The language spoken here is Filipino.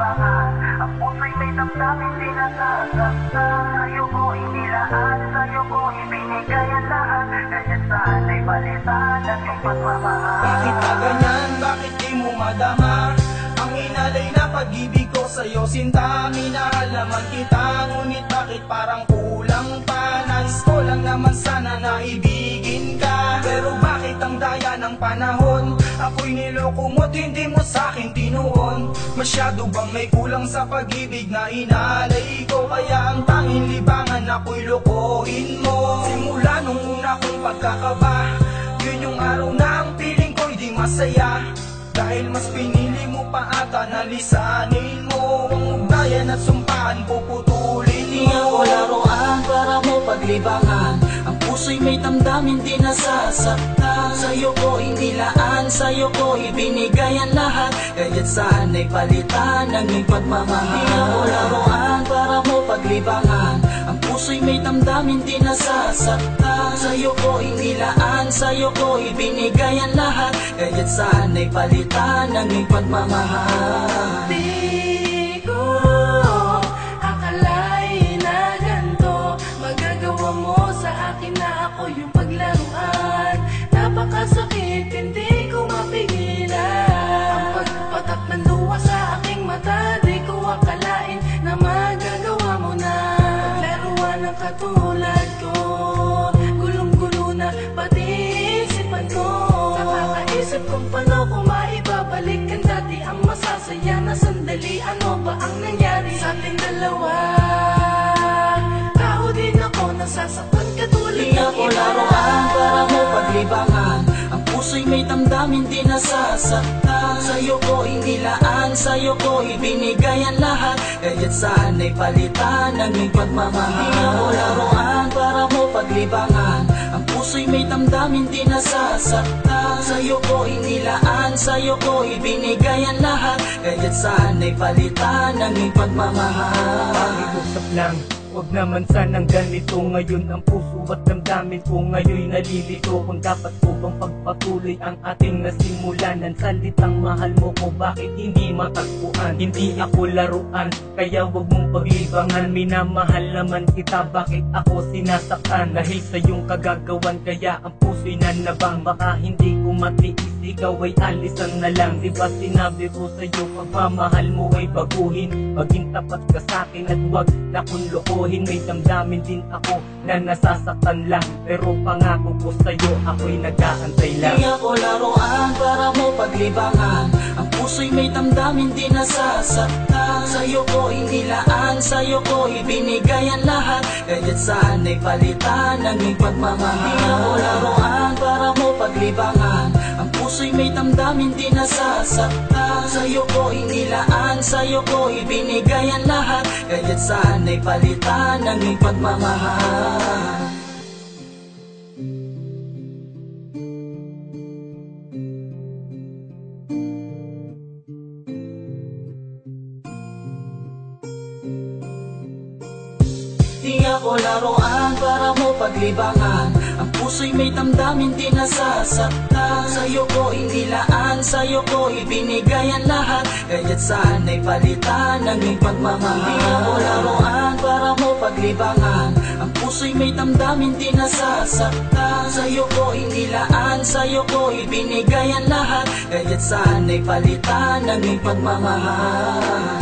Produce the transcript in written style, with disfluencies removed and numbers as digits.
paglibangan. Ang puso'y may damdamin di nasasaktan. Sa'yo ko inilaan, sa'yo ko ibinigay ang lahat. Kaya sana'y palitan ang iyong pagmamahal. Bakit ka ganyan? Bakit di mo madama ang inalay na pag-ibig ko sa'yo, sinta? Minahal naman kita, ngunit bakit parang kulang pa? Nais ko lang naman sana na ibigin ka, pero bakit ang daya ng panahon? Ako'y niloko mo't hindi mo sa'kin tinuon. Masyado bang may kulang sa pag-ibig na inalay ko? Kaya ang tanging libangan ako'y lokohin mo. Simula nung una kong pagkakaba, yun yung araw na ang piling ko'y di masaya. Dahil mas pinili mo pa ata na lisanin mo ang ugnayan at sumpahan puputulin mo. Di ako laruan para mo paglibangan. Ang puso'y may damdamin di nasasaktan. Sa'yo ko inilaan, sa'yo ko ibinigay ang lahat. Kaya't sana'y palitan ng iyong pagmamahal. Di ako laruan para mo paglibangan. Ang puso'y may damdamin di nasasaktan. Sa'yo ko inilaan, sa'yo ko ibinigay ang lahat. Kaya't sana'y palitan ng iyong pagmamahal. Di ko akalain na ganito magagawa mo sa akin, na ako yung paglaruan. Napakasakit, hindi ko mapigilan ang pagpatak ng luha sa aking mata. Di ko akalain na magagawa mo na paglaruan ng katulad ko. Gulong-gulo na pati isipan ko. Nakakaisip kung paano ko maibabalik ang dati, ang masasaya na sandali. Ano ba ang nangyari sa ating dalawa? Tao din ako, nasasaktan katulad Di ako laruan para mo paglibangan. Ang puso'y may damdamin di nasasaktan. Sa'yo ko inilaan, sa'yo ko ibinigay ang lahat. Kaya't sana'y palitan ng iyong pagmamahal. Di ako laruan para mo paglibangan. Ang puso'y may damdamin di nasasaktan. Sa'yo ko inilaan, sa'yo ko ibinigay ang lahat. Kaya't sana'y palitan ng iyong pagmamahal. Pakiusap lang, huwag naman sanang ganito. Ngayon ang puso at damdamin ko ngayon'y nalilito. Kung dapat ko bang pagpatuloy ang ating nasimulan. Ang salitang mahal mo ko, bakit hindi matagpuan? Hindi ako laruan, kaya huwag mong paglibangan. Minamahal naman kita, bakit ako sinasaktan? Dahil sa iyong kagagawan, kaya ang puso'y nanabang. Baka hindi ko matiis, ikaw ay alisan na lang. Diba sinabi ko sa'yo, pagmamahal mo ay baguhin. Maging tapat ka sa'kin at huwag na kung lokohin. May damdamin din ako na nasasaktan lang, pero pangako ko sa'yo, ako'y nag-aantay lang. Di ako laruan para mo paglibangan. Ang puso'y may damdamin di nasasaktan. Sa'yo ko inilaan, sa'yo ko ibinigay ang lahat. Kaya't sana'y palitan ng iyong pagmamahal. Di ako laruan para mo paglibangan. Ang puso'y may damdamin di nasasaktan. Sa'yo ko inilaan, sa'yo ko ibinigay ang lahat. Kaya't sana'y palitan ng iyong pagmamahal. Di ako laruan para mo paglibangan. Ang puso'y may damdamin di nasasaktan. Sa'yo ko inilaan, sa'yo ko ibinigay ang lahat. Kaya't sana'y palitan ng iyong pagmamahal. Di ako laruan para mo paglibangan. Ang puso'y may damdamin di nasasaktan. Sa'yo ko inilaan, sa'yo ko ibinigay ang lahat. Kaya't sana'y palitan ng iyong pagmamahal.